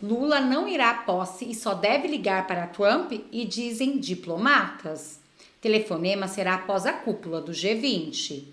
Lula não irá à posse e só deve ligar para Trump e dizem diplomatas. Telefonema será após a cúpula do G20.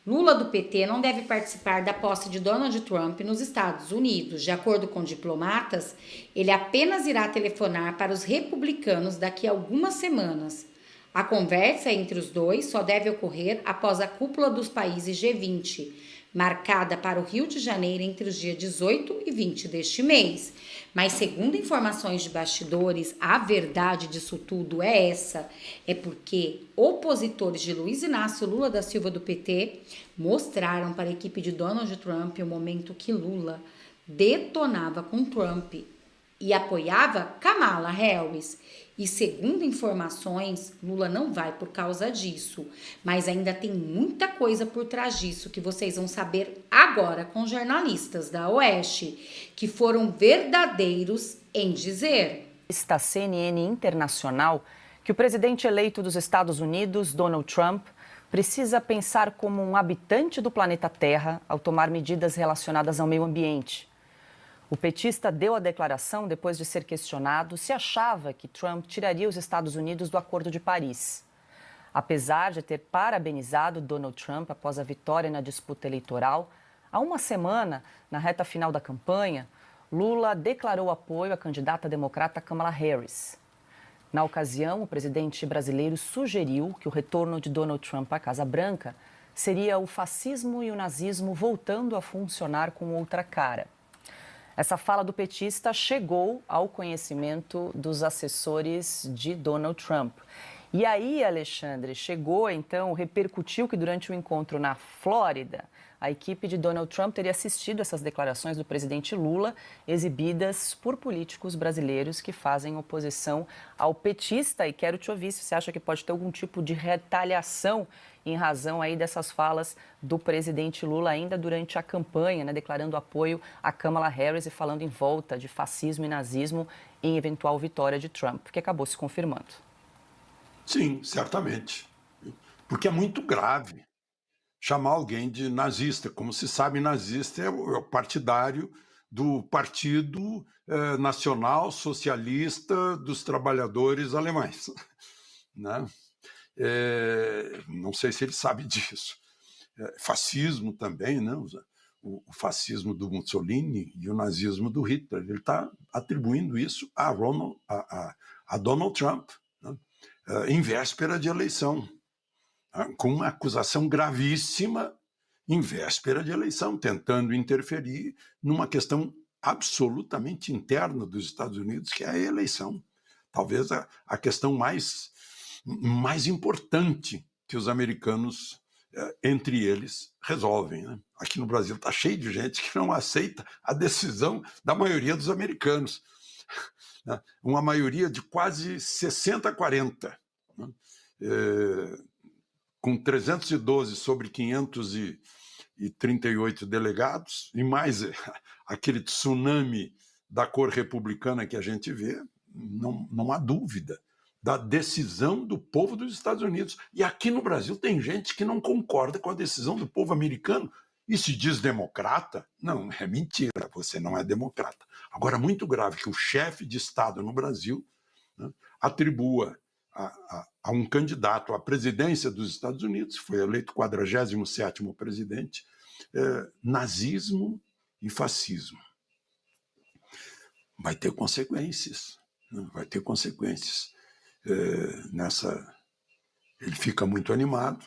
Lula do PT não deve participar da posse de Donald Trump nos Estados Unidos. De acordo com diplomatas, ele apenas irá telefonar para os republicanos daqui a algumas semanas. A conversa entre os dois só deve ocorrer após a cúpula dos países G20, marcada para o Rio de Janeiro entre os dias 18 e 20 deste mês. Mas, segundo informações de bastidores, a verdade disso tudo é essa: é porque opositores de Luiz Inácio Lula da Silva do PT mostraram para a equipe de Donald Trump o momento que Lula detonava com Trump e apoiava Kamala Harris. E segundo informações, Lula não vai por causa disso. Mas ainda tem muita coisa por trás disso que vocês vão saber agora com jornalistas da Oeste, que foram verdadeiros em dizer. Da CNN Internacional que o presidente eleito dos Estados Unidos, Donald Trump, precisa pensar como um habitante do planeta Terra ao tomar medidas relacionadas ao meio ambiente. O petista deu a declaração depois de ser questionado se achava que Trump tiraria os Estados Unidos do Acordo de Paris. Apesar de ter parabenizado Donald Trump após a vitória na disputa eleitoral, há uma semana, na reta final da campanha, Lula declarou apoio à candidata democrata Kamala Harris. Na ocasião, o presidente brasileiro sugeriu que o retorno de Donald Trump à Casa Branca seria o fascismo e o nazismo voltando a funcionar com outra cara. Essa fala do petista chegou ao conhecimento dos assessores de Donald Trump. E aí, Alexandre, repercutiu que durante o encontro na Flórida, a equipe de Donald Trump teria assistido essas declarações do presidente Lula, exibidas por políticos brasileiros que fazem oposição ao petista. E quero te ouvir se você acha que pode ter algum tipo de retaliação em razão aí dessas falas do presidente Lula ainda durante a campanha, né, declarando apoio a Kamala Harris e falando em volta de fascismo e nazismo em eventual vitória de Trump, que acabou se confirmando. Sim, certamente. Porque é muito grave chamar alguém de nazista. Como se sabe, nazista é o partidário do Partido Nacional Socialista dos Trabalhadores Alemães, né? Não sei se ele sabe disso. Fascismo também, né? O fascismo do Mussolini e o nazismo do Hitler. Ele está atribuindo isso a Donald Trump, né? Em véspera de eleição, com uma acusação gravíssima em véspera de eleição, tentando interferir numa questão absolutamente interna dos Estados Unidos, que é a eleição. Talvez a questão mais importante que os americanos, entre eles, resolvem, né? Aqui no Brasil está cheio de gente que não aceita a decisão da maioria dos americanos. Uma maioria de quase 60-40, né? Com 312 sobre 538 delegados, e mais aquele tsunami da cor republicana que a gente vê, não há dúvida da decisão do povo dos Estados Unidos. E aqui no Brasil tem gente que não concorda com a decisão do povo americano e se diz democrata. Não, é mentira, você não é democrata. Agora, muito grave que o chefe de Estado no Brasil, né, atribua a um candidato à presidência dos Estados Unidos, foi eleito 47º presidente, nazismo e fascismo. Vai ter consequências, né? Vai ter consequências. Ele fica muito animado,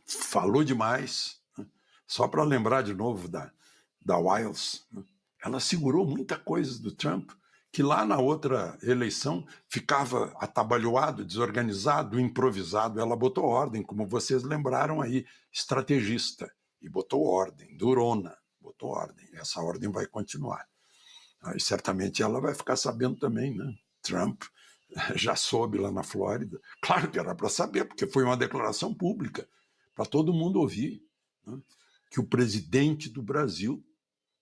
falou demais, né? Só para lembrar de novo da Wiles, né? Ela segurou muita coisa do Trump, que lá na outra eleição ficava atabalhoado, desorganizado, improvisado. Ela botou ordem, como vocês lembraram aí, estrategista, e botou ordem, durona, botou ordem. Essa ordem vai continuar. E certamente ela vai ficar sabendo também, né? Trump já soube lá na Flórida. Claro que era para saber, porque foi uma declaração pública, para todo mundo ouvir, né? Que o presidente do Brasil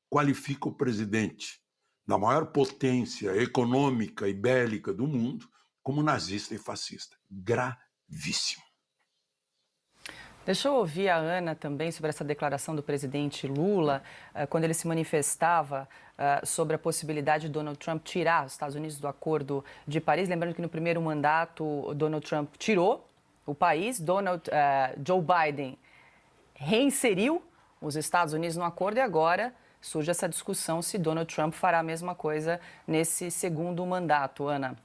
qualifica o presidente da maior potência econômica e bélica do mundo como nazista e fascista. Gravíssimo. Deixa eu ouvir a Ana também sobre essa declaração do presidente Lula, quando ele se manifestava sobre a possibilidade de Donald Trump tirar os Estados Unidos do Acordo de Paris. Lembrando que no primeiro mandato, o Donald Trump tirou o país, Joe Biden reinseriu os Estados Unidos no acordo e agora surge essa discussão se Donald Trump fará a mesma coisa nesse segundo mandato. Ana.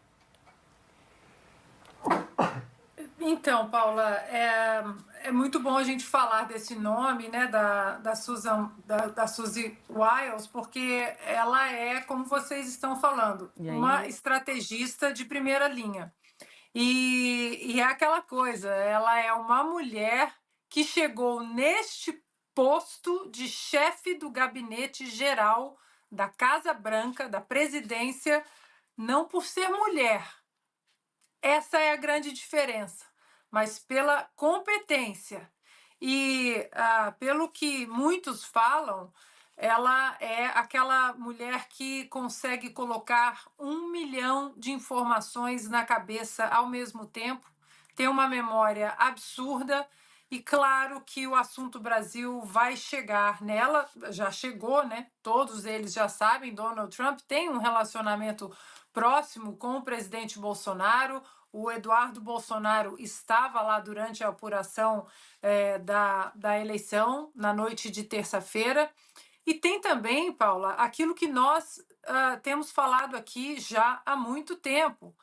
Então, Paula, é muito bom a gente falar desse nome, né, da Suzy Wiles, porque ela é, como vocês estão falando, uma estrategista de primeira linha. E é aquela coisa, ela é uma mulher que chegou neste posto de chefe do gabinete geral da Casa Branca, da presidência, não por ser mulher. Essa é a grande diferença, mas pela competência e pelo que muitos falam, ela é aquela mulher que consegue colocar 1 milhão de informações na cabeça ao mesmo tempo, tem uma memória absurda e claro que o assunto Brasil vai chegar nela, já chegou, né? Todos eles já sabem, Donald Trump tem um relacionamento próximo com o presidente Bolsonaro. O Eduardo Bolsonaro estava lá durante a apuração da eleição, na noite de terça-feira. E tem também, Paula, aquilo que nós temos falado aqui já há muito tempo.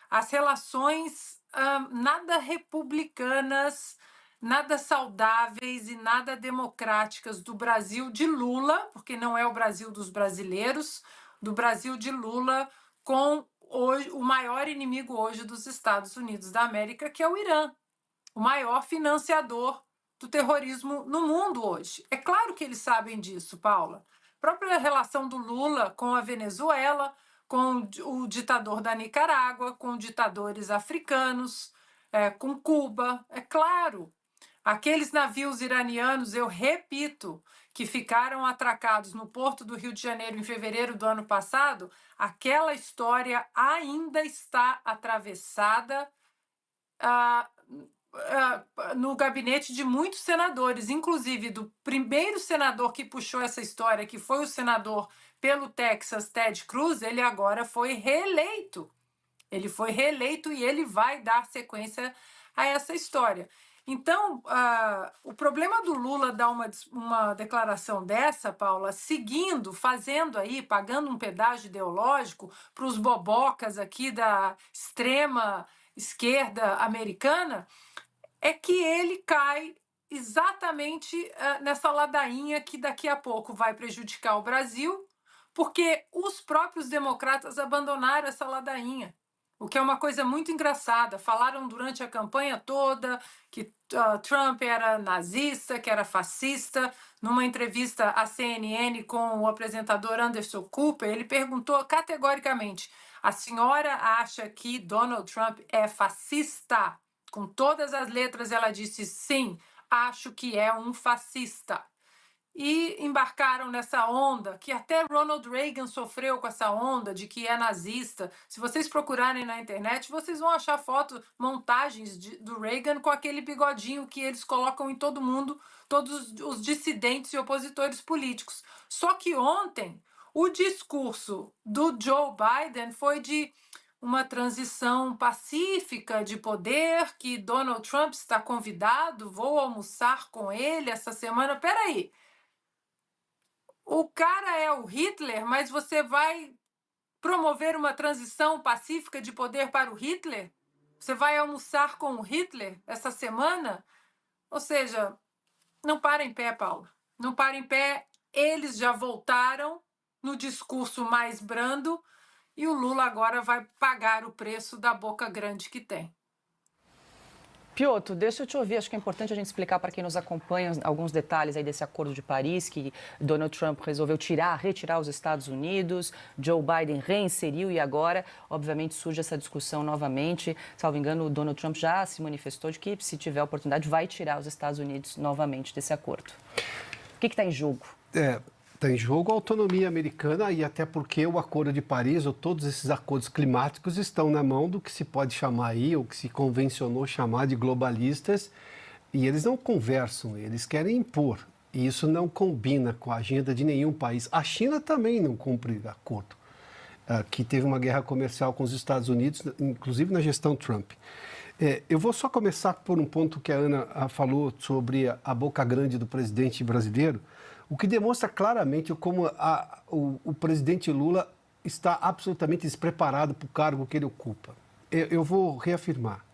As relações nada republicanas, nada saudáveis e nada democráticas do Brasil de Lula, porque não é o Brasil dos brasileiros, do Brasil de Lula com hoje, o maior inimigo hoje dos Estados Unidos da América, que é o Irã, o maior financiador do terrorismo no mundo hoje. É claro que eles sabem disso, Paula. A própria relação do Lula com a Venezuela, com o ditador da Nicarágua, com ditadores africanos, com Cuba, é claro. Aqueles navios iranianos, eu repito, que ficaram atracados no porto do Rio de Janeiro em fevereiro do ano passado, aquela história ainda está atravessada no gabinete de muitos senadores, inclusive do primeiro senador que puxou essa história, que foi o senador pelo Texas, Ted Cruz, ele agora foi reeleito. Ele foi reeleito e ele vai dar sequência a essa história. Então, o problema do Lula dar uma declaração dessa, Paula, seguindo, fazendo aí, pagando um pedágio ideológico para os bobocas aqui da extrema esquerda americana, é que ele cai exatamente nessa ladainha que daqui a pouco vai prejudicar o Brasil, porque os próprios democratas abandonaram essa ladainha. O que é uma coisa muito engraçada. Falaram durante a campanha toda que Trump era nazista, que era fascista. Numa entrevista à CNN com o apresentador Anderson Cooper, ele perguntou categoricamente: a senhora acha que Donald Trump é fascista? Com todas as letras, ela disse: sim, acho que é um fascista. E embarcaram nessa onda, que até Ronald Reagan sofreu com essa onda de que é nazista. Se vocês procurarem na internet, vocês vão achar fotos, montagens do Reagan com aquele bigodinho que eles colocam em todo mundo, todos os dissidentes e opositores políticos. Só que ontem, o discurso do Joe Biden foi de uma transição pacífica de poder, que Donald Trump está convidado, vou almoçar com ele essa semana. Peraí, o cara é o Hitler, mas você vai promover uma transição pacífica de poder para o Hitler? Você vai almoçar com o Hitler essa semana? Ou seja, não para em pé, Paulo. Não para em pé. Eles já voltaram no discurso mais brando e o Lula agora vai pagar o preço da boca grande que tem. Piotr, deixa eu te ouvir. Acho que é importante a gente explicar para quem nos acompanha alguns detalhes aí desse Acordo de Paris, que Donald Trump resolveu retirar os Estados Unidos, Joe Biden reinseriu e agora, obviamente, surge essa discussão novamente. Salvo engano, o Donald Trump já se manifestou de que, se tiver oportunidade, vai tirar os Estados Unidos novamente desse acordo. O que está em jogo? Está em jogo a autonomia americana e até porque o Acordo de Paris ou todos esses acordos climáticos estão na mão do que se pode chamar aí, ou que se convencionou chamar de globalistas, e eles não conversam, eles querem impor. E isso não combina com a agenda de nenhum país. A China também não cumpre acordo, que teve uma guerra comercial com os Estados Unidos, inclusive na gestão Trump. Eu vou só começar por um ponto que a Ana falou sobre a boca grande do presidente brasileiro, o que demonstra claramente como o presidente Lula está absolutamente despreparado para o cargo que ele ocupa. Eu vou reafirmar.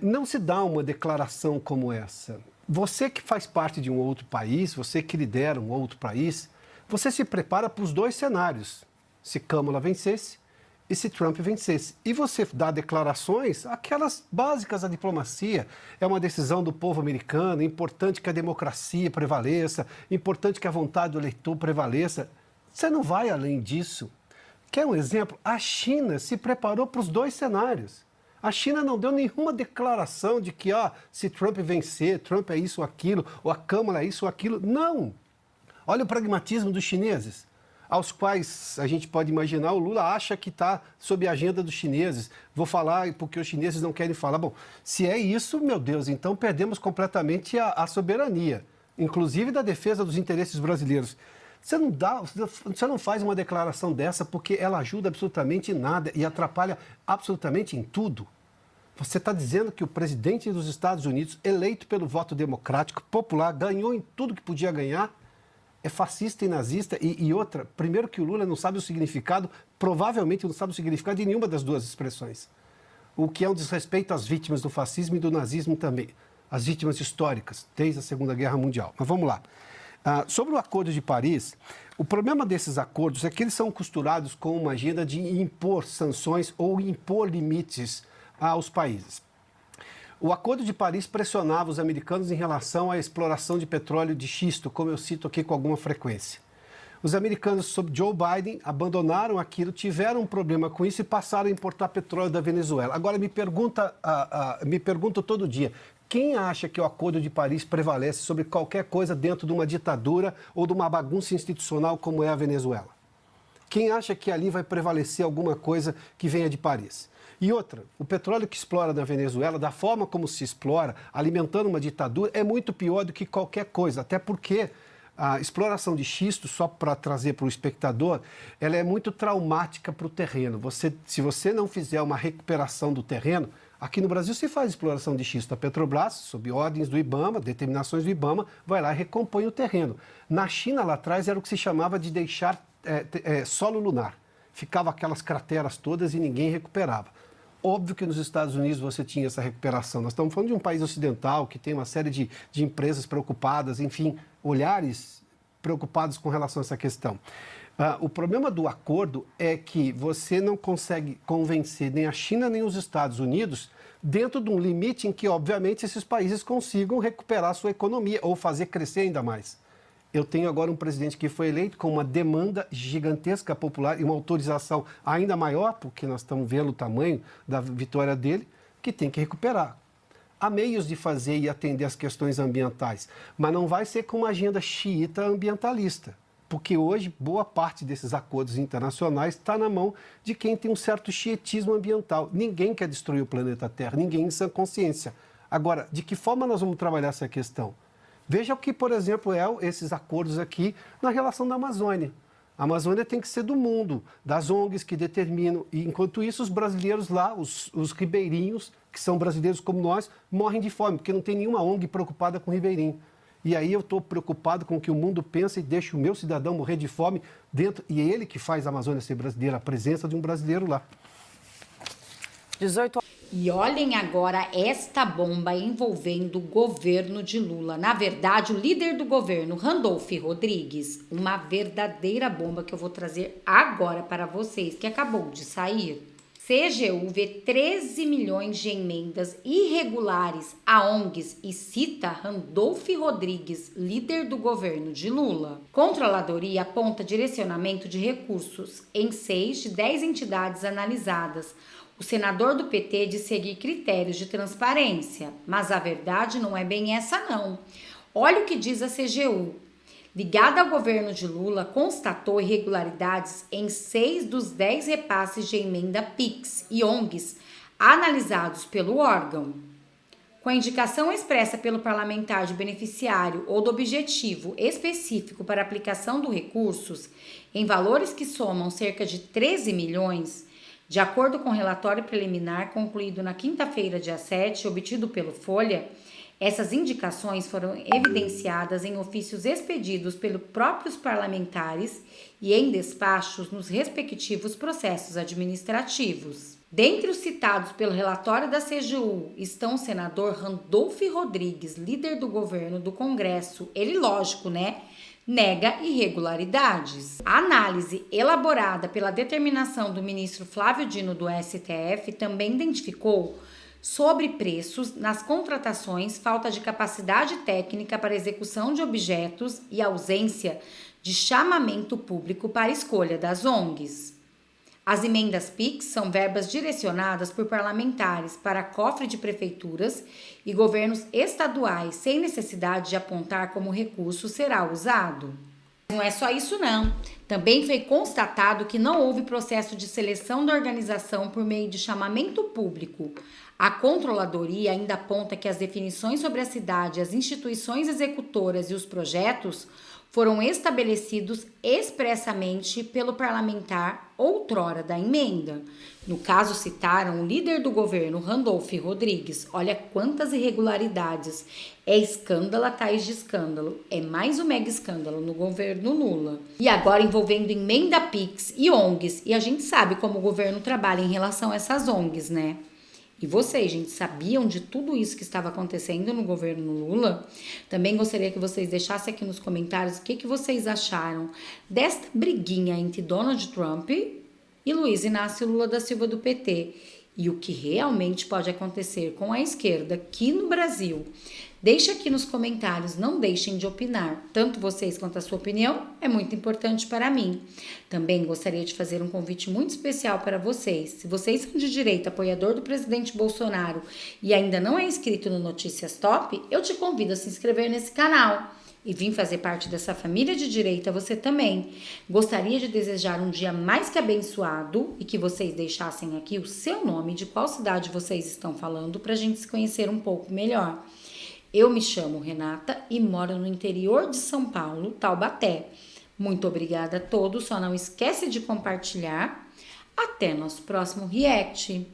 Não se dá uma declaração como essa. Você que faz parte de um outro país, você que lidera um outro país, você se prepara para os dois cenários. Se Câmara vencesse e se Trump vencesse. E você dá declarações, aquelas básicas da diplomacia. É uma decisão do povo americano, é importante que a democracia prevaleça, é importante que a vontade do eleitor prevaleça. Você não vai além disso. Quer um exemplo? A China se preparou para os dois cenários. A China não deu nenhuma declaração de que se Trump vencer, Trump é isso ou aquilo, ou a Câmara é isso ou aquilo. Não! Olha o pragmatismo dos chineses, aos quais a gente pode imaginar, o Lula acha que está sob a agenda dos chineses. Vou falar porque os chineses não querem falar. Bom, se é isso, meu Deus, então perdemos completamente a soberania, inclusive da defesa dos interesses brasileiros. Você não faz uma declaração dessa porque ela ajuda absolutamente em nada e atrapalha absolutamente em tudo. Você está dizendo que o presidente dos Estados Unidos, eleito pelo voto democrático, popular, ganhou em tudo que podia ganhar, é fascista e nazista. E outra, primeiro que o Lula não sabe o significado, provavelmente não sabe o significado de nenhuma das duas expressões. O que é um desrespeito às vítimas do fascismo e do nazismo também, as vítimas históricas, desde a Segunda Guerra Mundial. Mas vamos lá. Sobre o Acordo de Paris, o problema desses acordos é que eles são costurados com uma agenda de impor sanções ou impor limites aos países. O Acordo de Paris pressionava os americanos em relação à exploração de petróleo de xisto, como eu cito aqui com alguma frequência. Os americanos, sob Joe Biden, abandonaram aquilo, tiveram um problema com isso e passaram a importar petróleo da Venezuela. Agora, me pergunto todo dia, quem acha que o Acordo de Paris prevalece sobre qualquer coisa dentro de uma ditadura ou de uma bagunça institucional como é a Venezuela? Quem acha que ali vai prevalecer alguma coisa que venha de Paris? E outra, o petróleo que explora na Venezuela, da forma como se explora, alimentando uma ditadura, é muito pior do que qualquer coisa, até porque a exploração de xisto, só para trazer para o espectador, ela é muito traumática para o terreno. Se você não fizer uma recuperação do terreno, aqui no Brasil se faz exploração de xisto. A Petrobras, sob ordens do IBAMA, determinações do IBAMA, vai lá e recompõe o terreno. Na China, lá atrás, era o que se chamava de deixar solo lunar. Ficava aquelas crateras todas e ninguém recuperava. Óbvio que nos Estados Unidos você tinha essa recuperação. Nós estamos falando de um país ocidental que tem uma série de empresas preocupadas, enfim, olhares preocupados com relação a essa questão. O problema do acordo é que você não consegue convencer nem a China nem os Estados Unidos dentro de um limite em que, obviamente, esses países consigam recuperar sua economia ou fazer crescer ainda mais. Eu tenho agora um presidente que foi eleito com uma demanda gigantesca popular e uma autorização ainda maior, porque nós estamos vendo o tamanho da vitória dele, que tem que recuperar. Há meios de fazer e atender as questões ambientais, mas não vai ser com uma agenda xiita ambientalista, porque hoje boa parte desses acordos internacionais está na mão de quem tem um certo xietismo ambiental. Ninguém quer destruir o planeta Terra, ninguém em sã consciência. Agora, de que forma nós vamos trabalhar essa questão? Veja o que, por exemplo, esses acordos aqui na relação da Amazônia. A Amazônia tem que ser do mundo, das ONGs que determinam. E, enquanto isso, os brasileiros lá, os ribeirinhos, que são brasileiros como nós, morrem de fome, porque não tem nenhuma ONG preocupada com ribeirinho. E aí eu estou preocupado com o que o mundo pensa e deixa o meu cidadão morrer de fome dentro. E é ele que faz a Amazônia ser brasileira, a presença de um brasileiro lá. 18. E olhem agora esta bomba envolvendo o governo de Lula. Na verdade, o líder do governo, Randolph Rodrigues, uma verdadeira bomba que eu vou trazer agora para vocês, que acabou de sair. CGU vê 13 milhões de emendas irregulares a ONGs e cita Randolph Rodrigues, líder do governo de Lula. Controladoria aponta direcionamento de recursos em 6 de 10 entidades analisadas. O senador do PT diz seguir critérios de transparência, mas a verdade não é bem essa não. Olha o que diz a CGU. Ligada ao governo de Lula, constatou irregularidades em 6 dos 10 repasses de emenda PIX e ONGs analisados pelo órgão. Com a indicação expressa pelo parlamentar de beneficiário ou do objetivo específico para aplicação dos recursos, em valores que somam cerca de 13 milhões, de acordo com o relatório preliminar concluído na quinta-feira, dia 7, obtido pelo Folha, essas indicações foram evidenciadas em ofícios expedidos pelos próprios parlamentares e em despachos nos respectivos processos administrativos. Dentre os citados pelo relatório da CGU estão o senador Randolph Rodrigues, líder do governo do Congresso. Ele, lógico, nega irregularidades. A análise elaborada pela determinação do ministro Flávio Dino do STF também identificou sobrepreços nas contratações, falta de capacidade técnica para execução de objetos e ausência de chamamento público para a escolha das ONGs. As emendas PIX são verbas direcionadas por parlamentares para cofre de prefeituras e governos estaduais, sem necessidade de apontar como recurso será usado. Não é só isso não. Também foi constatado que não houve processo de seleção da organização por meio de chamamento público. A controladoria ainda aponta que as definições sobre a cidade, as instituições executoras e os projetos foram estabelecidos expressamente pelo parlamentar outrora da emenda. No caso, citaram o líder do governo, Randolph Rodrigues. Olha quantas irregularidades. É escândalo atrás de escândalo. É mais um mega escândalo no governo Lula. E agora envolvendo emenda PIX e ONGs. E a gente sabe como o governo trabalha em relação a essas ONGs, né? E vocês, gente, sabiam de tudo isso que estava acontecendo no governo Lula? Também gostaria que vocês deixassem aqui nos comentários o que vocês acharam desta briguinha entre Donald Trump e Luiz Inácio Lula da Silva do PT. E o que realmente pode acontecer com a esquerda aqui no Brasil. Deixe aqui nos comentários, não deixem de opinar. Tanto vocês quanto a sua opinião é muito importante para mim. Também gostaria de fazer um convite muito especial para vocês. Se vocês são de direita, apoiador do presidente Bolsonaro e ainda não é inscrito no Notícias Top, eu te convido a se inscrever nesse canal. E vir fazer parte dessa família de direita você também. Gostaria de desejar um dia mais que abençoado e que vocês deixassem aqui o seu nome, de qual cidade vocês estão falando, para a gente se conhecer um pouco melhor. Eu me chamo Renata e moro no interior de São Paulo, Taubaté. Muito obrigada a todos, só não esquece de compartilhar. Até nosso próximo react.